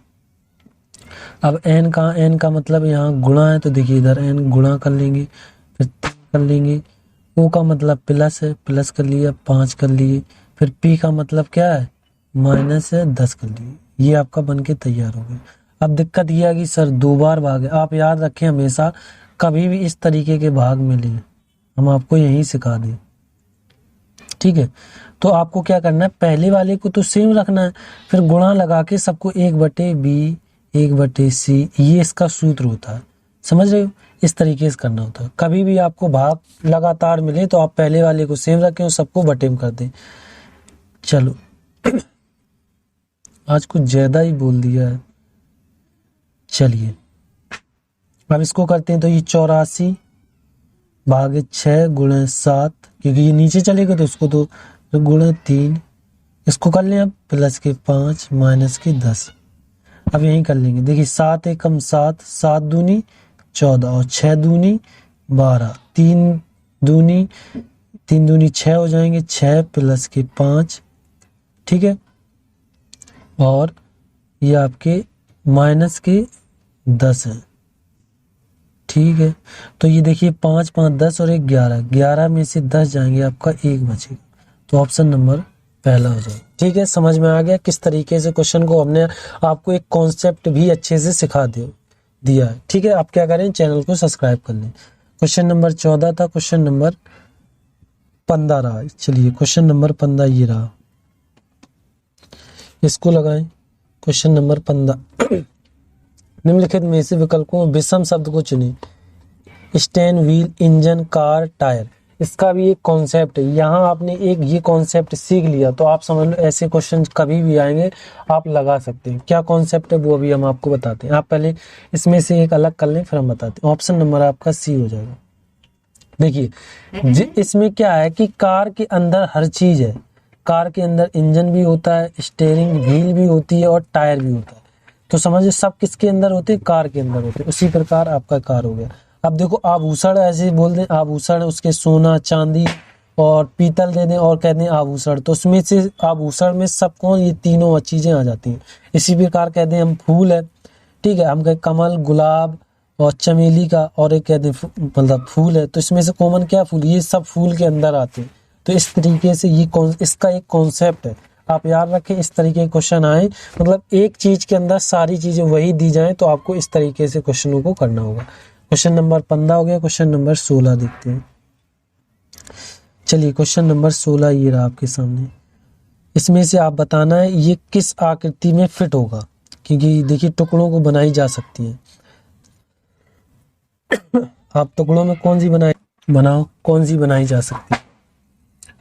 अब एन का मतलब यहाँ गुणा है, तो देखिए इधर एन गुणा कर लेंगे, फिर 3 कर लेंगे। ओ का मतलब प्लस है, प्लस कर लिया, 5 कर लिए। फिर पी का मतलब क्या है, माइनस है, 10 कर लिए। ये आपका बन के तैयार हो गया। अब दिक्कत ये है कि सर 2 बार भाग है। आप याद रखें हमेशा, कभी भी इस तरीके के भाग मिले हम आपको यही सिखा दें, ठीक है। तो आपको क्या करना है, पहले वाले को तो सेम रखना है, फिर गुणा लगा के सबको 1/b 1/c, ये इसका सूत्र होता है, समझ रहे हो। इस तरीके से करना होता है। कभी भी आपको भाग लगातार मिले तो आप पहले वाले को सेम रखें और सबको बटे में कर दें। चलो आज कुछ ज्यादा ही बोल दिया है। चलिए अब इसको करते हैं। तो ये 84 भागे 6 गुणे 7, क्योंकि ये नीचे चलेगा तो उसको तो गुणे 3, इसको कर लें अब प्लस के 5 माइनस के 10। अब यही कर लेंगे। देखिए 7 एकम 7, 7 दूनी 14 और 6 दूनी 12, 3 दूनी 6 हो जाएंगे, 6 प्लस के 5, ठीक है। और ये आपके माइनस के 10 है, ठीक है। तो ये देखिए 5 5 10 और 1 11, 11 में से 10 जाएंगे, आपका 1 बचेगा। तो ऑप्शन नंबर पहला हो जाएगा, ठीक है। समझ में आ गया किस तरीके से क्वेश्चन को हमने आपको एक कॉन्सेप्ट भी अच्छे से सिखा दिया है, ठीक है। आप क्या करें, चैनल को सब्सक्राइब कर लें। क्वेश्चन नंबर 14 था, क्वेश्चन नंबर 15 रहा। चलिए क्वेश्चन नंबर 15 ये रहा, इसको लगाएं। क्वेश्चन नंबर 15, निम्नलिखित में से विकल्पों में विषम शब्द को चुनें। Stain, wheel, engine, car, tyre. इसका भी एक कॉन्सेप्ट है। यहाँ आपने एक ये कॉन्सेप्ट सीख लिया तो आप समझ लो ऐसे क्वेश्चन कभी भी आएंगे आप लगा सकते हैं। क्या कॉन्सेप्ट है वो अभी हम आपको बताते हैं। आप पहले इसमें से एक अलग कर लें फिर हम बताते हैं। ऑप्शन नंबर आपका सी हो जाएगा। देखिए इसमें क्या है कि कार के अंदर हर चीज है। कार के अंदर इंजन भी होता है, स्टीयरिंग व्हील भी होती है और टायर भी होता है। तो समझिए सब किसके अंदर होते हैं, कार के अंदर होते हैं। उसी प्रकार आपका कार हो गया। अब देखो आभूषण ऐसे बोल दें, आभूषण उसके सोना चांदी और पीतल दे दें और कह दें आभूषण, तो उसमें से आभूषण में सब कौन, ये तीनों चीजें आ जाती हैं। इसी प्रकार कह दें हम फूल है, ठीक है, हम कहें कमल, गुलाब और चमेली का, और एक कह दें मतलब फूल है, तो इसमें से कॉमन क्या फूल, ये सब फूल के अंदर आते हैं। तो इस तरीके से ये इसका एक कॉन्सेप्ट है, आप याद रखें। इस तरीके के क्वेश्चन आए मतलब एक चीज के अंदर सारी चीजें वही दी जाएं तो आपको इस तरीके से क्वेश्चनों को करना होगा। क्वेश्चन नंबर 15 हो गया। क्वेश्चन नंबर 16 देखते हैं। चलिए क्वेश्चन नंबर 16 ये रहा आपके सामने। इसमें से आप बताना है ये किस आकृति में फिट होगा, क्योंकि देखिए टुकड़ों को बनाई जा सकती है। आप टुकड़ों में कौन सी बनाई जा सकती है।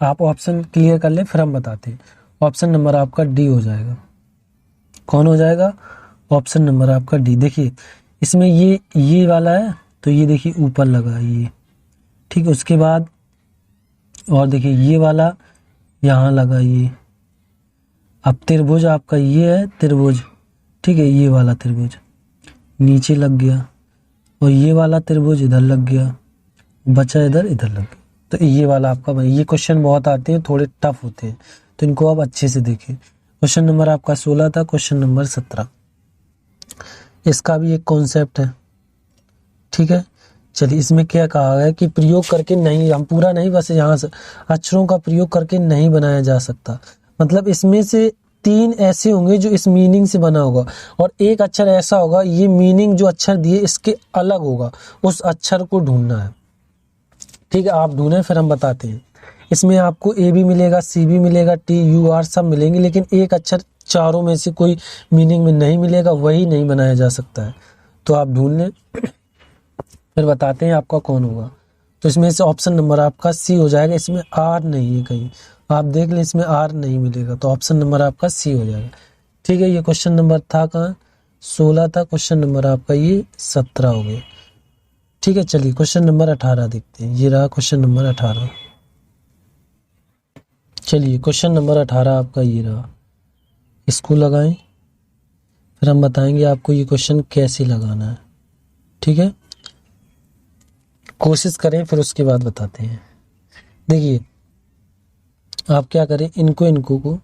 आप ऑप्शन क्लियर कर ले फिर हम बताते हैं। ऑप्शन नंबर आपका डी हो जाएगा। कौन हो जाएगा, ऑप्शन नंबर आपका डी। देखिए इसमें ये वाला है तो ये देखिए ऊपर लगा ये, ठीक है। उसके बाद और देखिए ये वाला यहाँ लगा ये। अब त्रिभुज आपका ये है त्रिभुज, ठीक है, ये वाला त्रिभुज नीचे लग गया और ये वाला त्रिभुज इधर लग गया, बचा इधर लग गया। तो ये वाला आपका बना। ये क्वेश्चन बहुत आते हैं, थोड़े टफ होते हैं, तो इनको आप अच्छे से देखें। क्वेश्चन नंबर आपका 16 था। क्वेश्चन नंबर 17, इसका भी एक कॉन्सेप्ट है, ठीक है। चलिए इसमें क्या कहा है कि प्रयोग करके नहीं, हम पूरा नहीं बस यहाँ से अक्षरों का प्रयोग करके नहीं बनाया जा सकता। मतलब इसमें से 3 ऐसे होंगे जो इस मीनिंग से बना होगा और एक अक्षर ऐसा होगा ये मीनिंग जो अक्षर दिए इसके अलग होगा, उस अक्षर को ढूंढना है, ठीक है। आप ढूंढें फिर हम बताते हैं। इसमें आपको ए भी मिलेगा, सी भी मिलेगा, टी यू आर सब मिलेंगे, लेकिन एक अक्षर चारों में से कोई मीनिंग में नहीं मिलेगा, वही नहीं बनाया जा सकता है। तो आप ढूंढ लें, फिर बताते हैं आपका कौन होगा। तो इसमें से ऑप्शन नंबर आपका सी हो जाएगा। इसमें आर नहीं है कहीं, आप देख लें, इसमें आर नहीं मिलेगा, तो ऑप्शन नंबर आपका सी हो जाएगा। ठीक है, ये क्वेश्चन नंबर था कहाँ, 16 था, क्वेश्चन नंबर आपका ये 17 हो गया। ठीक है, चलिए क्वेश्चन नंबर 18 देखते हैं। ये रहा क्वेश्चन नंबर 18। चलिए क्वेश्चन नंबर 18 आपका ये रहा, इसको लगाएं, फिर हम बताएंगे आपको ये क्वेश्चन कैसे लगाना है। ठीक है, कोशिश करें, फिर उसके बाद बताते हैं। देखिए आप क्या करें, इनको को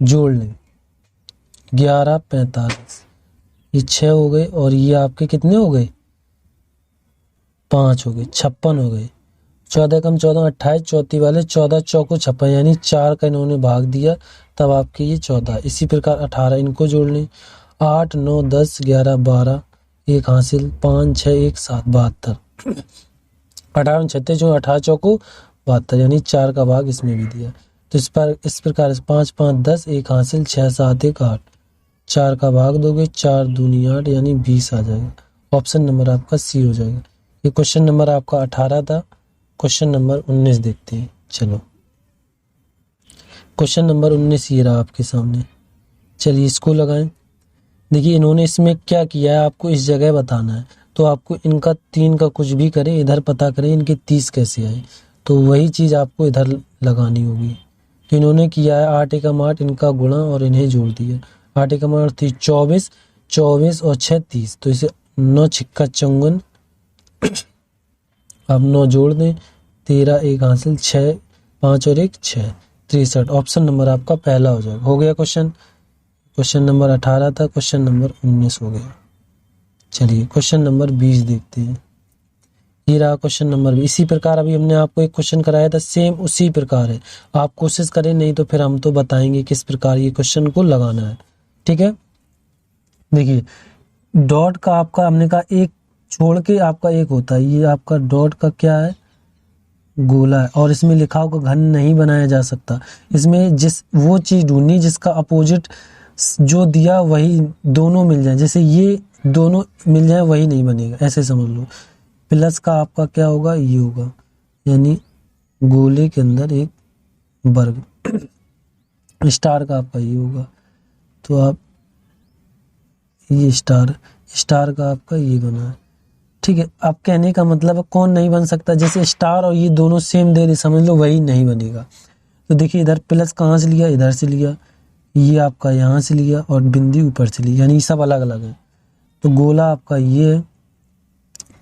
जोड़ लें। 11 45, ये 6 हो गए, और ये आपके कितने हो गए, 5 हो गए, 56 हो गए। 14 कम 14 28, चौथी वाले 14 चौको 56, यानी 4 का इन्होंने भाग दिया, तब आपके ये 14। इसी प्रकार 18 इनको जोड़ लें। 8 9 10 11 12, एक हासिल, 5 6 1 7, 72। 18 36 जो 18 चौको 72, यानी 4 का भाग इसमें भी दिया। तो इस प्रकार 5 5 10, एक हासिल, 6 7 1 8, 4 का भाग दोगे, 4 दूनी 8, यानी 20 आ जाएगा। ऑप्शन नंबर आपका सी हो जाएगा। ये क्वेश्चन नंबर आपका 18 था। क्वेश्चन नंबर 19 देखते हैं। चलो क्वेश्चन नंबर 19 ये रहा आपके सामने। चलिए इसको लगाएं। देखिए इन्होंने इसमें क्या किया है, आपको इस जगह बताना है। तो आपको इनका 3 का कुछ भी करें, इधर पता करें इनके 30 कैसे आए, तो वही चीज़ आपको इधर लगानी होगी। तो इन्होंने किया है 8 एकम 8, इनका गुणा और इन्हें जोड़ दिया। 8 एकम 8 थी 24, 24 और 6 30, तो इसे 9 छिक्का 54, अब 9 जोड़ दें, 13 एक हासिल, 6 5 और 1 6, 63। ऑप्शन नंबर आपका पहला हो जाएगा। हो गया क्वेश्चन। क्वेश्चन नंबर 18 था, क्वेश्चन नंबर 19 हो गया। चलिए क्वेश्चन नंबर 20 देखते हैं। ये रहा क्वेश्चन नंबर 20। इसी प्रकार अभी हमने आपको एक क्वेश्चन कराया था, सेम उसी प्रकार है। आप कोशिश करें, नहीं तो फिर हम तो बताएंगे किस प्रकार ये क्वेश्चन को लगाना है। ठीक है, देखिए डॉट का आपका हमने कहा एक छोड़ के आपका एक होता है, ये आपका डॉट का क्या है, गोला है, और इसमें लिखा होगा घन नहीं बनाया जा सकता। इसमें जिस वो चीज़ ढूंढनी जिसका अपोजिट जो दिया वही दोनों मिल जाए, जैसे ये दोनों मिल जाए वही नहीं बनेगा, ऐसे समझ लो। प्लस का आपका क्या होगा, ये होगा, यानी गोले के अंदर एक वर्ग। स्टार का आपका ये होगा, तो आप ये स्टार का आपका ये बना है। ठीक है, अब कहने का मतलब है कौन नहीं बन सकता, जैसे स्टार और ये दोनों सेम दे रहे, समझ लो वही नहीं बनेगा। तो देखिए इधर प्लस कहाँ से लिया, इधर से लिया, ये आपका यहाँ से लिया, और बिंदी ऊपर से ली, यानी सब अलग अलग है। तो गोला आपका ये है,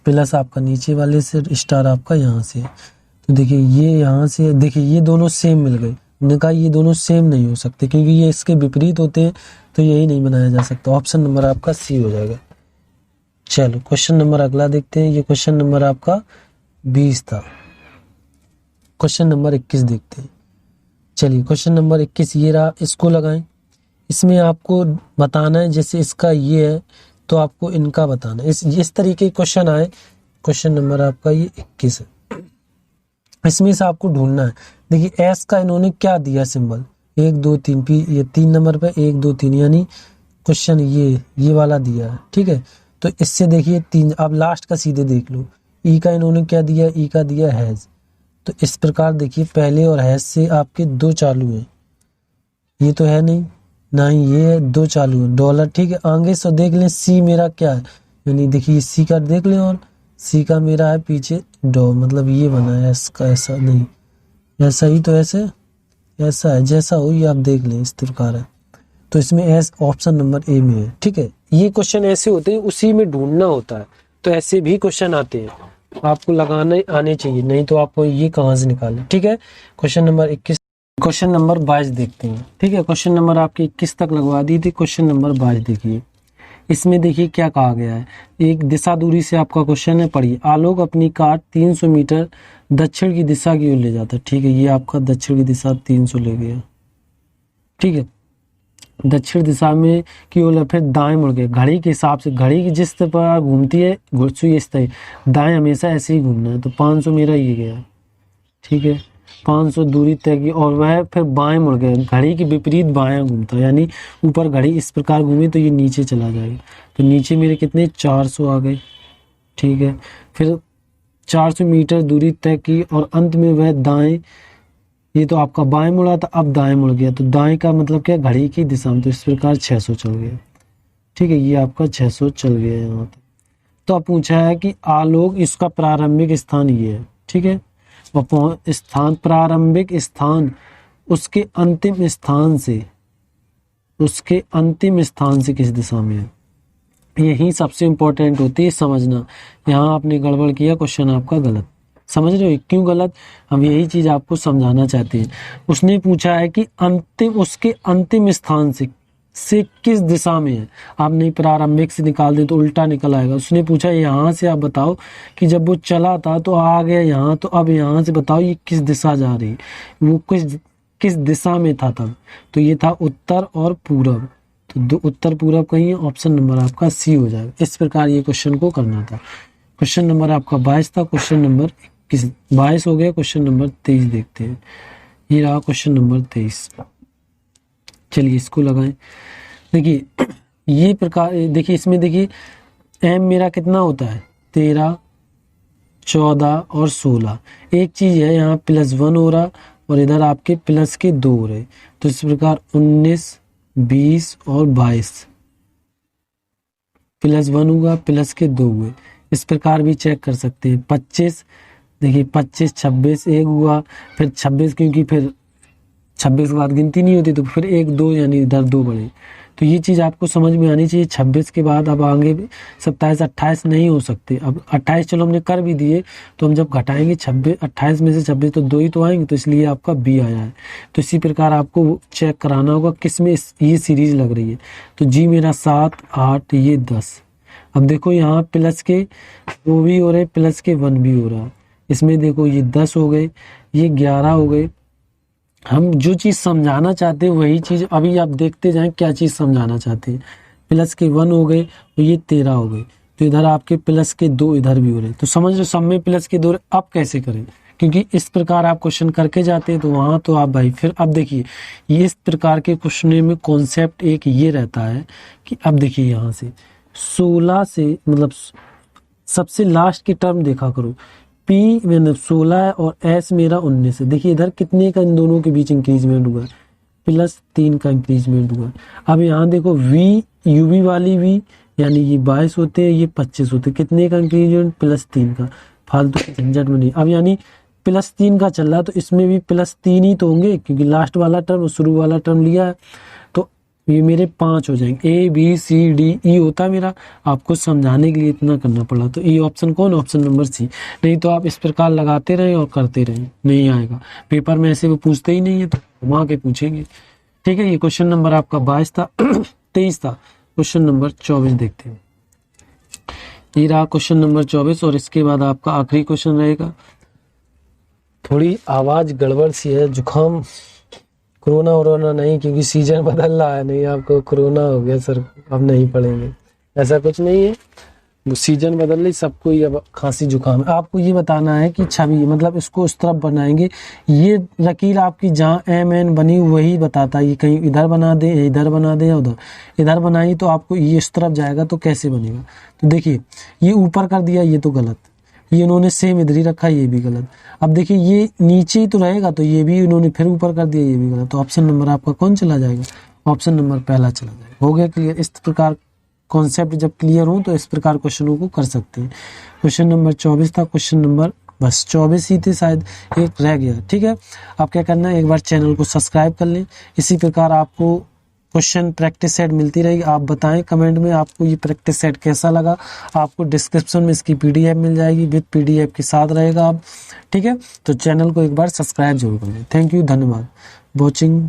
प्लस आपका नीचे वाले से, स्टार आपका यहाँ से। तो देखिए ये यहाँ से, देखिए ये दोनों सेम मिल गए। हमने कहा ये दोनों सेम नहीं हो सकते, क्योंकि ये इसके विपरीत होते हैं, तो यही नहीं बनाया जा सकता। ऑप्शन नंबर आपका सी हो जाएगा। चलो क्वेश्चन नंबर अगला देखते हैं। ये क्वेश्चन नंबर आपका 20 था। क्वेश्चन नंबर 21 देखते हैं। चलिए क्वेश्चन नंबर 21 ये रहा, इसको लगाएं। इसमें आपको बताना है, जैसे इसका ये है तो आपको इनका बताना है। इस तरीके के क्वेश्चन आए। क्वेश्चन नंबर आपका ये 21 है। इसमें से आपको ढूंढना है। देखिए एस का इन्होंने क्या दिया सिंबल, 1 2 3 पी, ये 3 नंबर पे 1 2 3, यानी क्वेश्चन ये वाला दिया है। ठीक है, तो इससे देखिए 3, अब लास्ट का सीधे देख लो। ई का इन्होंने क्या दिया, ई का दिया हैज। तो इस प्रकार देखिए पहले और हैज से आपके 2 चालू हैं, ये तो है नहीं ना ही ये है, 2 चालू है डॉलर। ठीक है, आगे से देख लें सी मेरा क्या है, यानी देखिए सी का देख लें, और सी का मेरा है पीछे डॉ, मतलब ये बना है एस का, ऐसा नहीं, ऐसा ही तो ऐसे ऐसा है, जैसा हो ये आप देख लें, इस प्रकार है। तो इसमें एस ऑप्शन नंबर ए में है। ठीक है, ये क्वेश्चन ऐसे होते हैं, उसी में ढूंढना होता है। तो ऐसे भी क्वेश्चन आते हैं, आपको लगाने आने चाहिए, नहीं तो आपको ये कहाँ से निकालें। ठीक है, क्वेश्चन नंबर 21। क्वेश्चन नंबर 22 देखते हैं। ठीक है, क्वेश्चन नंबर आपके 21 तक लगवा दी थी। क्वेश्चन नंबर 22 देखिए। इसमें देखिए क्या कहा गया है, एक दिशा दूरी से आपका क्वेश्चन है, पढ़िए। आलोक अपनी कार 300 मीटर दक्षिण की दिशा की ओर ले जाता है। ठीक है, ये आपका दक्षिण की दिशा 300 ले गया। ठीक है, दक्षिण दिशा में की ओर फिर दाएं मुड़ गए। घड़ी के हिसाब से, घड़ी की जिस पर घूमती है सुई इस तरह, दाएं हमेशा ऐसे ही घूमना है। तो 500 मेरा ये गया। ठीक है, 500 दूरी तय की और वह फिर बाएं मुड़ गया, घड़ी के विपरीत बायां घूमता, यानी ऊपर घड़ी इस प्रकार घूमी तो ये नीचे चला जाएगा। तो नीचे मेरे कितने 400 आ गए, ठीक है। फिर 400 मीटर दूरी तय की और अंत में वह दाएं, ये तो आपका बाएं मुड़ा था, अब दाएं मुड़ गया, तो दाएं का मतलब क्या, घड़ी की दिशा में, तो इस प्रकार 600 चल गया, ठीक है। ये आपका 600 चल गया यहाँ तक। तो अब पूछा है कि आलोक, इसका प्रारंभिक स्थान ये है, ठीक है। और स्थान, प्रारंभिक स्थान उसके अंतिम स्थान से, उसके अंतिम स्थान से किस दिशा में है, यही सबसे इंपॉर्टेंट होती है समझना। यहाँ आपने गड़बड़ किया, क्वेश्चन आपका गलत। समझ रहे हो क्यों गलत, हम यही चीज आपको समझाना चाहते हैं। उसने पूछा है कि अंतिम, उसके अंतिम स्थान से किस दिशा में है। आप नहीं प्रारंभिक से निकाल दें तो उल्टा निकल आएगा। उसने पूछा यहाँ से आप बताओ कि जब वो चला था तो आ गया यहाँ, तो अब यहाँ से बताओ ये किस दिशा जा रही, वो किस दिशा में था तब। तो ये था उत्तर और पूरब, तो दो उत्तर पूरब कहीं है, ऑप्शन नंबर आपका सी हो जाएगा। इस प्रकार ये क्वेश्चन को करना था। क्वेश्चन नंबर आपका 22 था, क्वेश्चन नंबर 22 हो गया। क्वेश्चन नंबर 23 देखते हैं, ये रहा क्वेश्चन नंबर 23। चलिए इसको लगाएं। देखिए ये प्रकार, देखिए इसमें देखिए एम मेरा कितना होता है 13, 14 और 16। एक चीज है यहाँ +1 हो रहा और इधर आपके प्लस के 2 हो रहे, तो इस प्रकार 19, 20 और 22, +1 हुआ प्लस के 2 हुए। इस प्रकार भी चेक कर सकते हैं। 25, देखिए 25, 26 एक हुआ, फिर 26, क्योंकि फिर 26 के बाद गिनती नहीं होती, तो फिर 1, 2 यानी इधर 2 बढ़े। तो ये चीज़ आपको समझ में आनी चाहिए। 26 के बाद अब आगे 27, 28 नहीं हो सकते। अब 28 चलो हमने कर भी दिए, तो हम जब घटाएंगे 26, 28 में से 26 तो 2 ही तो आएंगे, तो इसलिए आपका बी आया है। तो इसी प्रकार आपको चेक कराना होगा किस में ये सीरीज लग रही है। तो जी मेरा 7, 8, ये 10। अब देखो यहाँ प्लस के 2 भी हो रहे, प्लस के 1 भी हो रहा। इसमें देखो ये 10 हो गए, ये 11 हो गए। हम जो चीज समझाना चाहते हैं वही चीज अभी आप देखते जाएं क्या चीज समझाना चाहते हैं। प्लस के 1 हो गए, तो ये 13 हो गए, तो इधर आपके प्लस के 2 इधर भी हो रहे, तो समझ लो सब में प्लस के 2। अब कैसे करें, क्योंकि इस प्रकार आप क्वेश्चन करके जाते हैं तो वहां तो आप भाई फिर अब देखिए ये इस प्रकार के क्वेश्चन में कॉन्सेप्ट एक ये रहता है कि अब देखिए यहाँ से 16 से, मतलब सबसे लास्ट की टर्म देखा करो, P मैंने 16 है और S मेरा 19 है। देखिए इधर कितने का इन दोनों के बीच इंक्रीजमेंट हुआ है, +3 का इंक्रीजमेंट हुआ है। अब यहाँ देखो V, UV वाली V यानी ये 22 होते हैं, ये 25 होते हैं। कितने का इंक्रीजमेंट, +3 का। फालतू की झंझट में नहीं। अब यानी +3 का चल रहा है, तो इसमें भी +3 ही तो होंगे, क्योंकि लास्ट वाला टर्म शुरू वाला टर्म लिया है। तो ये मेरे 5 हो जाएंगे। A B C D E होता मेरा, आपको समझाने के लिए इतना करना पड़ा। तो E ऑप्शन कौन, ऑप्शन नंबर सी। नहीं तो आप इस प्रकार लगाते रहे और करते रहे, नहीं आएगा पेपर में। ऐसे वो पूछते ही नहीं है, तो घुमा के पूछेंगे। ठीक है, ये क्वेश्चन नंबर आपका 22 था। 23 था। क्वेश्चन नंबर 24 देखते हैं। ये रहा क्वेश्चन नंबर 24 और इसके बाद आपका आखिरी क्वेश्चन रहेगा। थोड़ी आवाज गड़बड़ सी है, जुकाम, कोरोना वोरोना नहीं, क्योंकि सीजन बदल रहा है। नहीं आपको कोरोना हो गया सर, अब नहीं पढ़ेंगे, ऐसा कुछ नहीं है। वो सीजन बदल रही, सबको ही अब खांसी जुकाम है। आपको ये बताना है कि छवि, मतलब इसको उस तरफ बनाएंगे। ये लकीर आपकी जहाँ MN बनी वही बताता है, ये कहीं इधर बना दे, इधर बना दे या उधर। इधर बनाई तो आपको ये इस तरफ जाएगा, तो कैसे बनेगा। तो देखिए ये ऊपर कर दिया, ये तो गलत। ये इन्होंने सेम इधर ही रखा, ये भी गलत। अब देखिए ये नीचे ही तो रहेगा, तो ये भी इन्होंने फिर ऊपर कर दिया, ये भी गलत। तो ऑप्शन नंबर आपका कौन चला जाएगा, ऑप्शन नंबर पहला चला जाएगा। हो गया क्लियर। इस प्रकार कॉन्सेप्ट जब क्लियर हो तो इस प्रकार क्वेश्चनों को कर सकते हैं। क्वेश्चन नंबर 24 था। क्वेश्चन नंबर बस 24 ही थे, शायद एक रह गया। ठीक है, आप क्या करना है, एक बार चैनल को सब्सक्राइब कर लें। इसी प्रकार आपको क्वेश्चन प्रैक्टिस सेट मिलती रहेगी। आप बताएं कमेंट में आपको ये प्रैक्टिस सेट कैसा लगा। आपको डिस्क्रिप्शन में इसकी PDF मिल जाएगी, विद PDF के साथ रहेगा आप। ठीक है, तो चैनल को एक बार सब्सक्राइब जरूर कर लें। थैंक यू, धन्यवाद वॉचिंग।